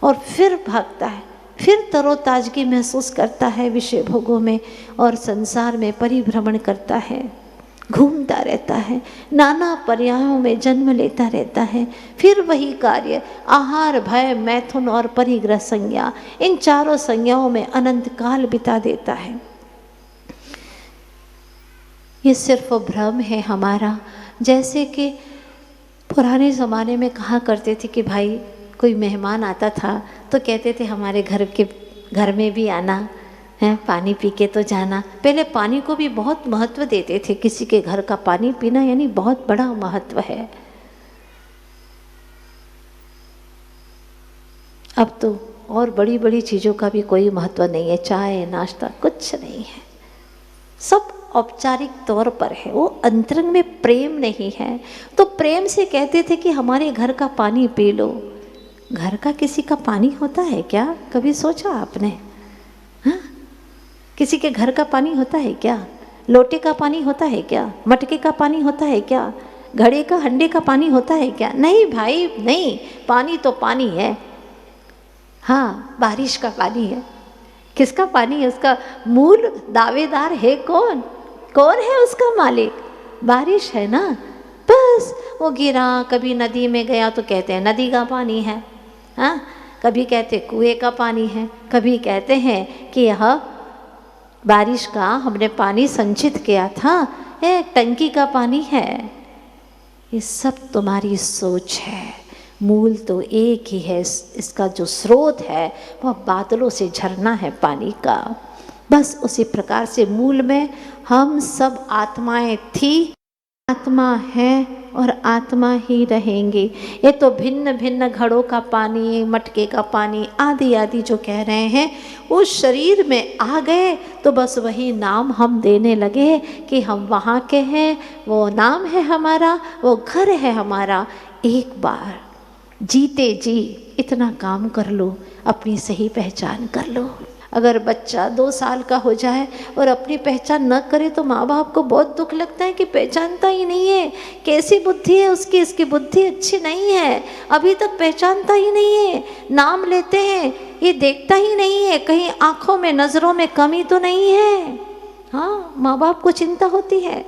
और फिर भागता है, फिर तरोताजगी महसूस करता है विषय भोगों में और संसार में परिभ्रमण करता है, घूमता रहता है, नाना पर्यायों में जन्म लेता रहता है। फिर वही कार्य, आहार, भय, मैथुन और परिग्रह संज्ञा, इन चारों संज्ञाओं में अनंत काल बिता देता है। ये सिर्फ भ्रम है हमारा। जैसे कि पुराने ज़माने में कहा करते थे कि भाई कोई मेहमान आता था तो कहते थे हमारे घर में भी आना है, पानी पी के तो जाना। पहले पानी को भी बहुत महत्व देते थे, किसी के घर का पानी पीना यानी बहुत बड़ा महत्व है। अब तो और बड़ी बड़ी चीज़ों का भी कोई महत्व नहीं है, चाय नाश्ता कुछ नहीं है, सब औपचारिक तौर पर है, वो अंतरंग में प्रेम नहीं है। तो प्रेम से कहते थे कि हमारे घर का पानी पी लो। घर का किसी का पानी होता है क्या? कभी सोचा आपने? हाँ, किसी के घर का पानी होता है क्या? लोटे का पानी होता है क्या? मटके का पानी होता है क्या? घड़े का, हंडे का पानी होता है क्या? नहीं भाई नहीं, पानी तो पानी है। हाँ, बारिश का पानी है। किसका पानी है? उसका मूल दावेदार है कौन? कौन है उसका मालिक? बारिश है ना। बस वो गिरा, कभी नदी में गया तो कहते हैं नदी का पानी है, हाँ, कभी कहते कुएं का पानी है, कभी कहते हैं कि यह बारिश का हमने पानी संचित किया था, एक टंकी का पानी है। ये सब तुम्हारी सोच है, मूल तो एक ही है। इसका जो स्रोत है वह बादलों से झरना है पानी का। बस उसी प्रकार से मूल में हम सब आत्माएं थी, आत्मा है और आत्मा ही रहेंगे। ये तो भिन्न भिन्न घड़ों का पानी, मटके का पानी आदि आदि जो कह रहे हैं, उस शरीर में आ गए तो बस वही नाम हम देने लगे कि हम वहाँ के हैं, वो नाम है हमारा, वो घर है हमारा। एक बार जीते जी इतना काम कर लो, अपनी सही पहचान कर लो। अगर बच्चा 2 साल का हो जाए और अपनी पहचान न करे तो माँ बाप को बहुत दुख लगता है कि पहचानता ही नहीं है, कैसी बुद्धि है उसकी, इसकी बुद्धि अच्छी नहीं है, अभी तक पहचानता ही नहीं है। नाम लेते हैं, ये देखता ही नहीं है कहीं आँखों में, नज़रों में कमी तो नहीं है। हाँ, माँ बाप को चिंता होती है।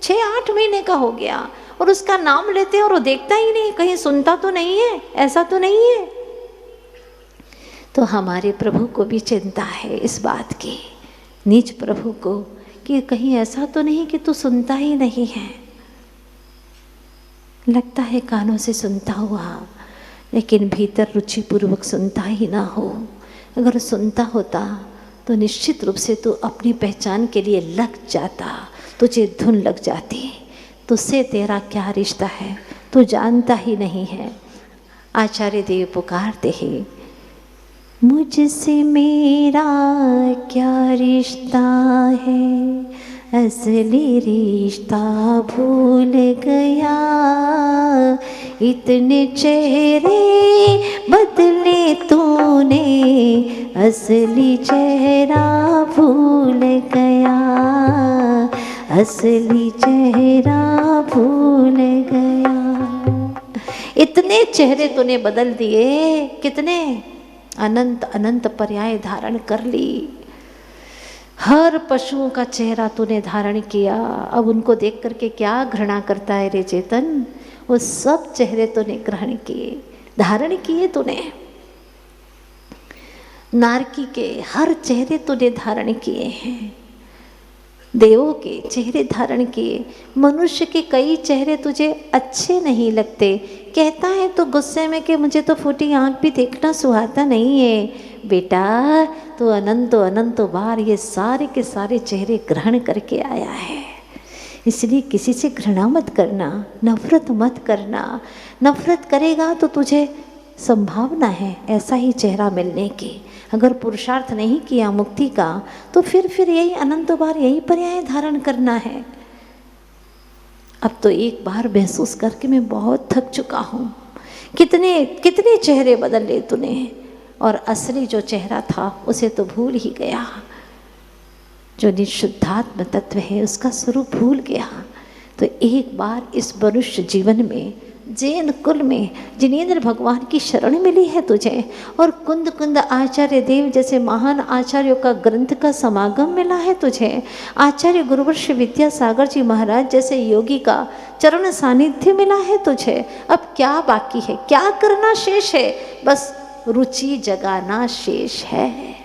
6-8 महीने का हो गया और उसका नाम लेते हैं और वो देखता ही नहीं, कहीं सुनता तो नहीं है, ऐसा तो नहीं है। तो हमारे प्रभु को भी चिंता है इस बात की, निज प्रभु को, कि कहीं ऐसा तो नहीं कि तू सुनता ही नहीं है। लगता है कानों से सुनता हुआ, लेकिन भीतर रुचिपूर्वक सुनता ही ना हो। अगर सुनता होता तो निश्चित रूप से तू अपनी पहचान के लिए लग जाता, तुझे धुन लग जाती। तुझसे तेरा क्या रिश्ता है तू जानता ही नहीं है। आचार्य देव पुकारते हैं, मुझसे मेरा क्या रिश्ता है, असली रिश्ता भूल गया। इतने चेहरे बदले तूने, असली चेहरा भूल गया, असली चेहरा भूल गया। इतने चेहरे तूने बदल दिए, कितने अनंत अनंत पर्याय धारण कर ली। हर पशुओं का चेहरा तूने धारण किया। अब उनको देख करके क्या घृणा करता है रे चेतन? वो सब चेहरे तूने ग्रहण किए, धारण किए तूने। नारकी के हर चेहरे तूने धारण किए हैं, देवों के चेहरे धारण किए। मनुष्य के कई चेहरे तुझे अच्छे नहीं लगते, कहता है तो गुस्से में कि मुझे तो फूटी आंख भी देखना सुहाता नहीं है। बेटा तो अनंतों बार ये सारे के सारे चेहरे ग्रहण करके आया है। इसलिए किसी से घृणा मत करना, नफरत मत करना। नफरत करेगा तो तुझे संभावना है ऐसा ही चेहरा मिलने की। अगर पुरुषार्थ नहीं किया मुक्ति का तो फिर यही अनंत बार यही पर्याय धारण करना है। अब तो एक बार महसूस करके मैं बहुत थक चुका हूँ। कितने चेहरे बदल ले तूने, और असली जो चेहरा था उसे तो भूल ही गया। जो निशुद्धात्म तत्व है उसका स्वरूप भूल गया। तो एक बार इस मनुष्य जीवन में जैन कुल में जिनेंद्र भगवान की शरण मिली है तुझे, और कुंद कुंद आचार्य देव जैसे महान आचार्यों का ग्रंथ का समागम मिला है तुझे, आचार्य गुरुवर्ष विद्यासागर जी महाराज जैसे योगी का चरण सानिध्य मिला है तुझे। अब क्या बाकी है, क्या करना शेष है? बस रुचि जगाना शेष है।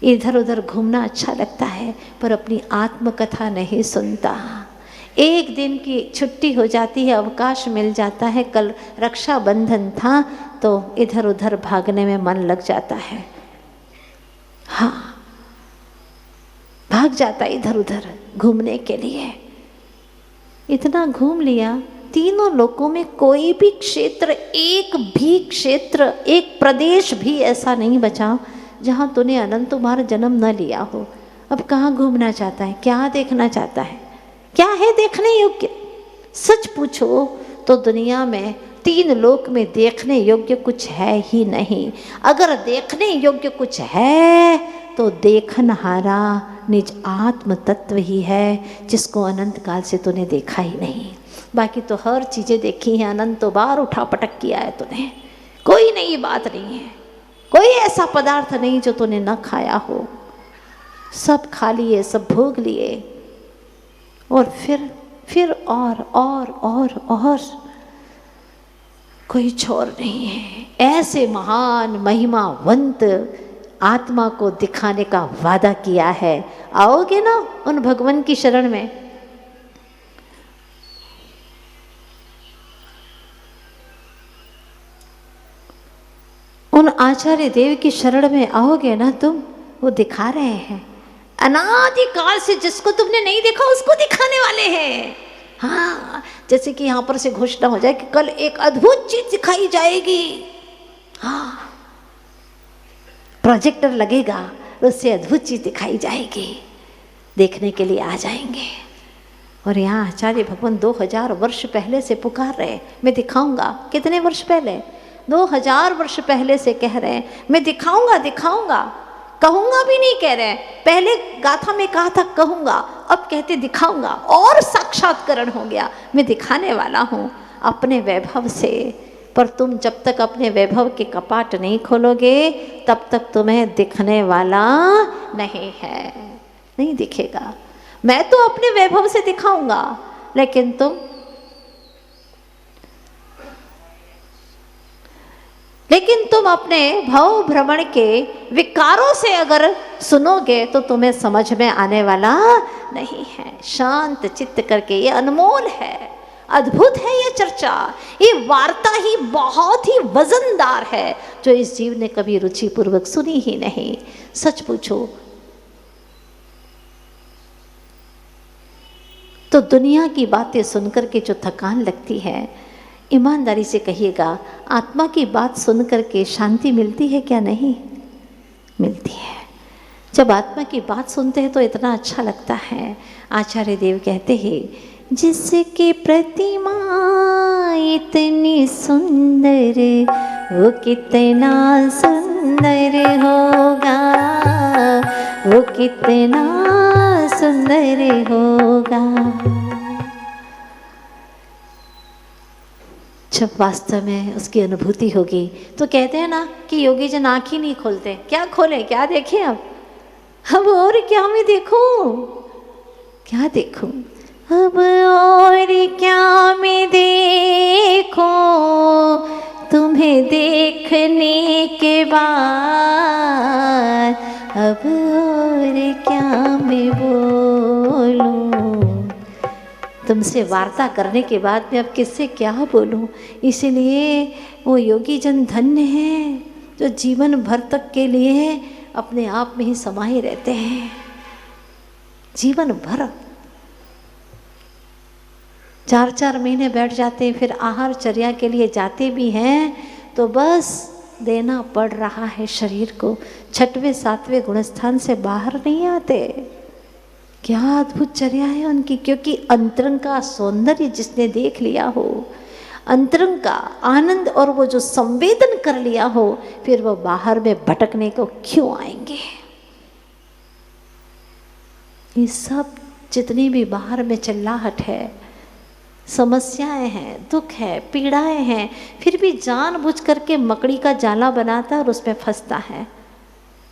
इधर उधर घूमना अच्छा लगता है पर अपनी आत्मकथा नहीं सुनता। एक दिन की छुट्टी हो जाती है, अवकाश मिल जाता है, कल रक्षाबंधन था तो इधर उधर भागने में मन लग जाता है। हाँ, भाग जाता है इधर उधर घूमने के लिए। इतना घूम लिया, तीनों लोकों में कोई भी क्षेत्र, एक भी क्षेत्र, एक प्रदेश भी ऐसा नहीं बचा जहाँ तूने अनंत बार जन्म न लिया हो। अब कहाँ घूमना चाहता है, क्या देखना चाहता है, क्या है देखने योग्य? सच पूछो तो दुनिया में तीन लोक में देखने योग्य कुछ है ही नहीं। अगर देखने योग्य कुछ है तो देखनहारा निज आत्म तत्व ही है, जिसको अनंत काल से तूने देखा ही नहीं। बाकी तो हर चीज़ें देखी हैं, अनंतों बार उठा पटक किया है तूने। कोई नई बात नहीं है, कोई ऐसा पदार्थ नहीं जो तूने न खाया हो। सब खा लिए, सब भोग लिए, और फिर और कोई छोर नहीं है। ऐसे महान महिमावंत आत्मा को दिखाने का वादा किया है। आओगे ना उन भगवान की शरण में? उन आचार्य देव की शरण में आओगे ना तुम? वो दिखा रहे हैं, अनादिकाल से जिसको तुमने नहीं देखा उसको दिखाने वाले हैं। हाँ, जैसे कि यहाँ पर से घोषणा हो जाए कि कल एक अद्भुत चीज दिखाई जाएगी। हाँ, प्रोजेक्टर लगेगा, उससे अद्भुत चीज दिखाई जाएगी, देखने के लिए आ जाएंगे। और यहाँ आचार्य भगवान 2000 वर्ष पहले से पुकार रहे, मैं दिखाऊंगा। कितने वर्ष पहले? 2000 वर्ष पहले से कह रहे हैं, मैं दिखाऊंगा दिखाऊंगा। कहूंगा भी नहीं कह रहे हैं, पहले गाथा में कहा था कहूंगा, अब कहते दिखाऊंगा, और साक्षात्करण हो गया। मैं दिखाने वाला हूँ अपने वैभव से। पर तुम जब तक अपने वैभव के कपाट नहीं खोलोगे तब तक तुम्हें दिखने वाला नहीं है, नहीं दिखेगा। मैं तो अपने वैभव से दिखाऊंगा, लेकिन तुम अपने भव भ्रमण के विकारों से अगर सुनोगे तो तुम्हें समझ में आने वाला नहीं है। शांत चित्त करके, ये अनमोल है, अद्भुत है ये चर्चा, ये वार्ता ही बहुत ही वजनदार है, जो इस जीव ने कभी रुचि पूर्वक सुनी ही नहीं। सच पूछो तो दुनिया की बातें सुनकर के जो थकान लगती है, ईमानदारी से कहिएगा, आत्मा की बात सुनकर के शांति मिलती है क्या? नहीं मिलती है। जब आत्मा की बात सुनते हैं तो इतना अच्छा लगता है। आचार्य देव कहते हैं, जिसकी प्रतिमा इतनी सुंदर, वो कितना सुंदर होगा, वो कितना सुंदर होगा। जब वास्तव में उसकी अनुभूति होगी तो कहते हैं ना कि योगी जन आँख ही नहीं खोलते। क्या खोले, क्या देखें? अब और क्या मैं देखूं, क्या देखूं? अब और क्या मैं देखूं तुम्हें देखने के बाद, अब और क्या मैं बोलूं। तुमसे वार्ता करने के बाद मैं अब किससे क्या बोलूं? इसीलिए वो योगी जन धन्य हैं जो जीवन भर तक के लिए अपने आप में ही समाये रहते हैं। जीवन भर 4-4 महीने बैठ जाते हैं, फिर आहार चर्या के लिए जाते भी हैं तो बस देना पड़ रहा है शरीर को। 6वें 7वें गुणस्थान से बाहर नहीं आते। क्या अद्भुत चर्या है उनकी, क्योंकि अंतरंग का सौंदर्य जिसने देख लिया हो, अंतरंग का आनंद और वो जो संवेदन कर लिया हो, फिर वो बाहर में भटकने को क्यों आएंगे। ये सब जितनी भी बाहर में चिल्लाहट है, समस्याएं हैं, दुख है, पीड़ाएं हैं, फिर भी जानबूझ करके मकड़ी का जाला बनाता है और उसमें फंसता है।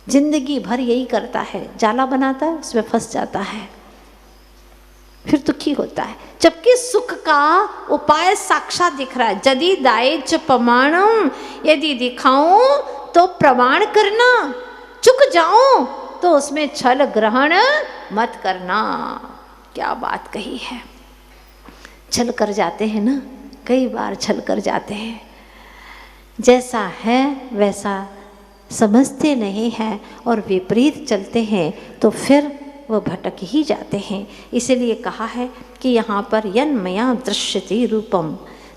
जिंदगी भर यही करता है, जाला बनाता है, उसमें फंस जाता है, फिर दुखी होता है। जबकि सुख का उपाय साक्षात दिख रहा है। यदि दाये च प्रमाणम, यदि दिखाऊं तो प्रमाण करना, चुक जाऊं तो उसमें छल ग्रहण मत करना। क्या बात कही है। छल कर जाते हैं ना, कई बार छल कर जाते हैं। जैसा है वैसा समझते नहीं हैं और विपरीत चलते हैं तो फिर वह भटक ही जाते हैं। इसलिए कहा है कि यहाँ पर यन्मया दृश्यते रूपम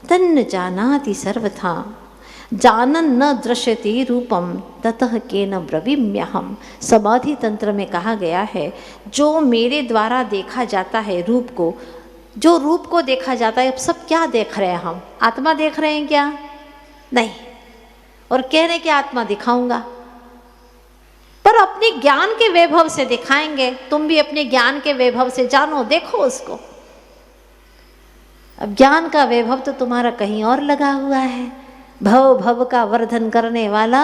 तन्न जानाति सर्वथा, जानन न दृश्यते रूपम ततः केन ब्रवीम्यहम्। समाधि तंत्र में कहा गया है, जो मेरे द्वारा देखा जाता है रूप को, जो रूप को देखा जाता है, अब सब क्या देख रहे हैं हम? आत्मा देख रहे हैं क्या? नहीं। और कह रहे कि आत्मा दिखाऊंगा, पर अपने ज्ञान के वैभव से दिखाएंगे। तुम भी अपने ज्ञान के वैभव से जानो, देखो उसको। अब ज्ञान का वैभव तो तुम्हारा कहीं और लगा हुआ है। भव भव का वर्धन करने वाला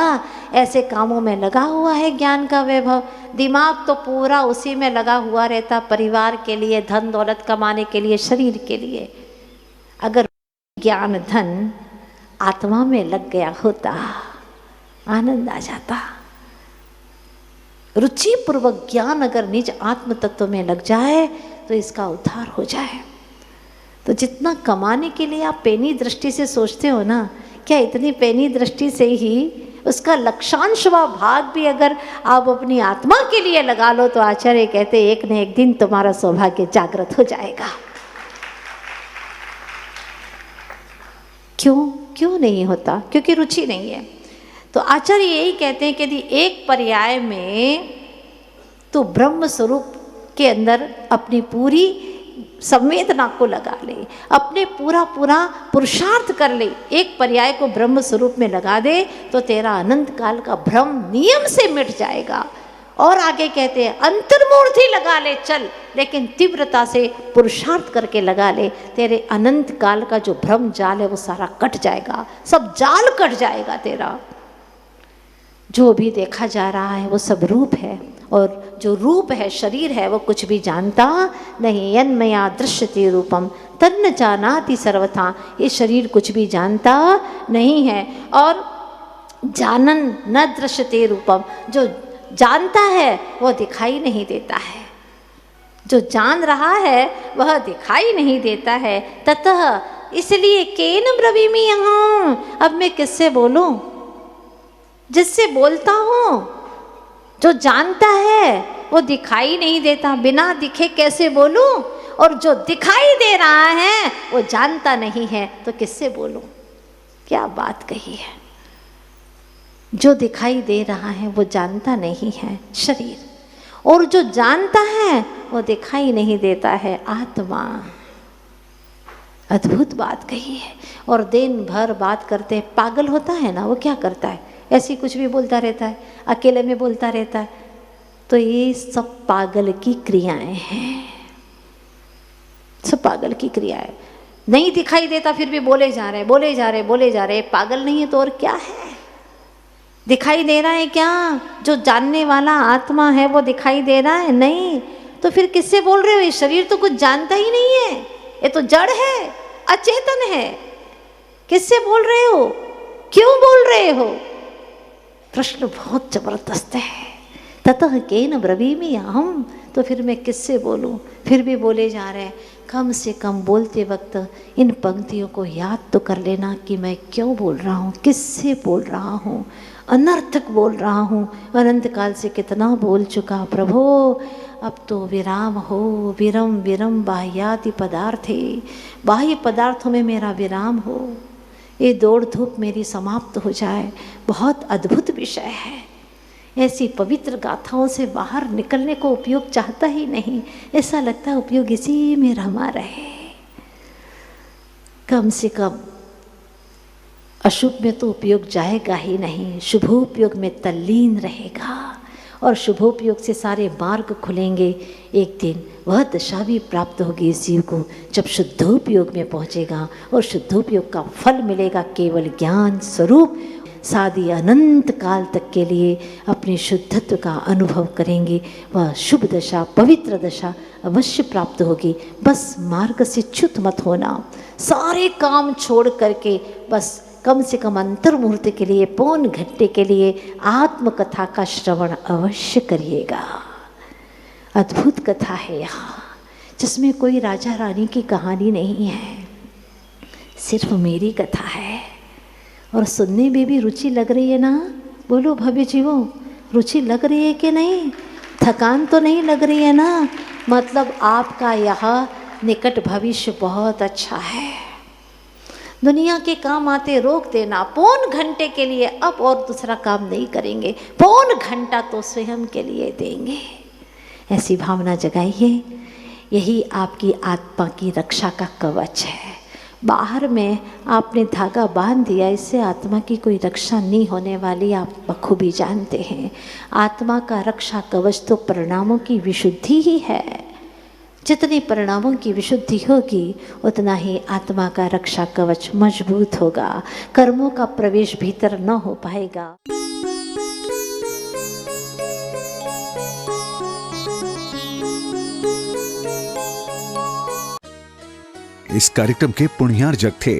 ऐसे कामों में लगा हुआ है ज्ञान का वैभव। दिमाग तो पूरा उसी में लगा हुआ रहता, परिवार के लिए, धन दौलत कमाने के लिए, शरीर के लिए। अगर ज्ञान धन आत्मा में लग गया होता, आनंद आ जाता। रुचि पूर्वक ज्ञान अगर निज आत्म तत्व में लग जाए तो इसका उद्धार हो जाए। तो जितना कमाने के लिए आप पैनी दृष्टि से सोचते हो ना, क्या इतनी पैनी दृष्टि से ही उसका लक्षांश व भाग भी अगर आप अपनी आत्मा के लिए लगा लो तो आचार्य कहते एक न एक दिन तुम्हारा सौभाग्य जागृत हो जाएगा। क्यों नहीं होता? क्योंकि रुचि नहीं है। तो आचार्य यही कहते हैं कि यदि एक पर्याय में तो ब्रह्म स्वरूप के अंदर अपनी पूरी संवेदना को लगा ले, अपने पूरा पुरुषार्थ कर ले, एक पर्याय को ब्रह्म स्वरूप में लगा दे तो तेरा अनंत काल का भ्रम नियम से मिट जाएगा। और आगे कहते हैं अंतर्मूर्ति लगा ले चल, लेकिन तीव्रता से पुरुषार्थ करके लगा ले, तेरे अनंत काल का जो भ्रम जाल है वो सारा कट जाएगा, सब जाल कट जाएगा तेरा। जो भी देखा जा रहा है वो सब रूप है, और जो रूप है, शरीर है, वो कुछ भी जानता नहीं। यन्मया दृश्यते रूपम तन्न जानाति सर्वथा, ये शरीर कुछ भी जानता नहीं है। और जानन न दृश्यते रूपम, जो जानता है वो दिखाई नहीं देता है, जो जान रहा है वह दिखाई नहीं देता है। ततः इसलिए केन ब्रवीमि यहाँ, अब मैं किससे बोलूं? जिससे बोलता हूँ, जो जानता है वो दिखाई नहीं देता, बिना दिखे कैसे बोलूं? और जो दिखाई दे रहा है वो जानता नहीं है, तो किससे बोलूं? क्या बात कही है। जो दिखाई दे रहा है वो जानता नहीं है, शरीर, और जो जानता है वो दिखाई नहीं देता है, आत्मा। अद्भुत बात कही है। और दिन भर बात करते, पागल होता है ना, वो क्या करता है? ऐसी कुछ भी बोलता रहता है, अकेले में बोलता रहता है। तो ये सब पागल की क्रियाएं हैं, सब पागल की क्रियाएं। नहीं दिखाई देता फिर भी बोले जा रहे, बोले जा रहे, बोले जा रहे। पागल नहीं है तो और क्या है? दिखाई दे रहा है क्या? जो जानने वाला आत्मा है वो दिखाई दे रहा है? नहीं। तो फिर किससे बोल रहे हो? ये शरीर तो कुछ जानता ही नहीं है, ये तो जड़ है, अचेतन है। किससे बोल रहे हो? क्यों बोल रहे हो? प्रश्न बहुत जबरदस्त है। ततः केन ब्रवीमि अहम्, तो फिर मैं किससे बोलूं? फिर भी बोले जा रहे हैं। कम से कम बोलते वक्त इन पंक्तियों को याद तो कर लेना कि मैं क्यों बोल रहा हूँ, किससे बोल रहा हूँ। अनर्थक बोल रहा हूँ, अनंत काल से कितना बोल चुका प्रभो, अब तो विराम हो। विरम विरम बाह्यादि पदार्थे, बाह्य पदार्थों में मेरा विराम हो, ये दौड़ धूप मेरी समाप्त हो जाए। बहुत अद्भुत विषय है। ऐसी पवित्र गाथाओं से बाहर निकलने को उपयोग चाहता ही नहीं, ऐसा लगता है उपयोग इसी में रमा रहे। कम से कम अशुभ में तो उपयोग जाएगा ही नहीं, शुभोपयोग में तल्लीन रहेगा। और शुभोपयोग से सारे मार्ग खुलेंगे। एक दिन वह दशा भी प्राप्त होगी इस जीव को जब शुद्धोपयोग में पहुंचेगा और शुद्धोपयोग का फल मिलेगा केवल ज्ञान स्वरूप। सादी अनंत काल तक के लिए अपने शुद्धत्व का अनुभव करेंगे। वह शुभ दशा, पवित्र दशा अवश्य प्राप्त होगी। बस मार्ग से च्युत मत होना। सारे काम छोड़ करके बस कम से कम अंतर मुहूर्त के लिए, पौन घंटे के लिए आत्मकथा का श्रवण अवश्य करिएगा। अद्भुत कथा है यहाँ, जिसमें कोई राजा रानी की कहानी नहीं है, सिर्फ मेरी कथा है। और सुनने में भी रुचि लग रही है ना? बोलो भव्य जीवों, रुचि लग रही है कि नहीं? थकान तो नहीं लग रही है ना? मतलब आपका यह निकट भविष्य बहुत अच्छा है। दुनिया के काम आते रोक देना। पौन घंटे के लिए अब और दूसरा काम नहीं करेंगे, पौन घंटा तो स्वयं के लिए देंगे। ऐसी भावना जगाइए। यही आपकी आत्मा की रक्षा का कवच है। बाहर में आपने धागा बांध दिया, इससे आत्मा की कोई रक्षा नहीं होने वाली, आप बखूबी जानते हैं। आत्मा का रक्षा कवच तो परिणामों की विशुद्धि ही है। जितनी परिणामों की विशुद्धि होगी उतना ही आत्मा का रक्षा कवच मजबूत होगा, कर्मों का प्रवेश भीतर न हो पाएगा। इस कार्यक्रम के पुण्यार्जक थे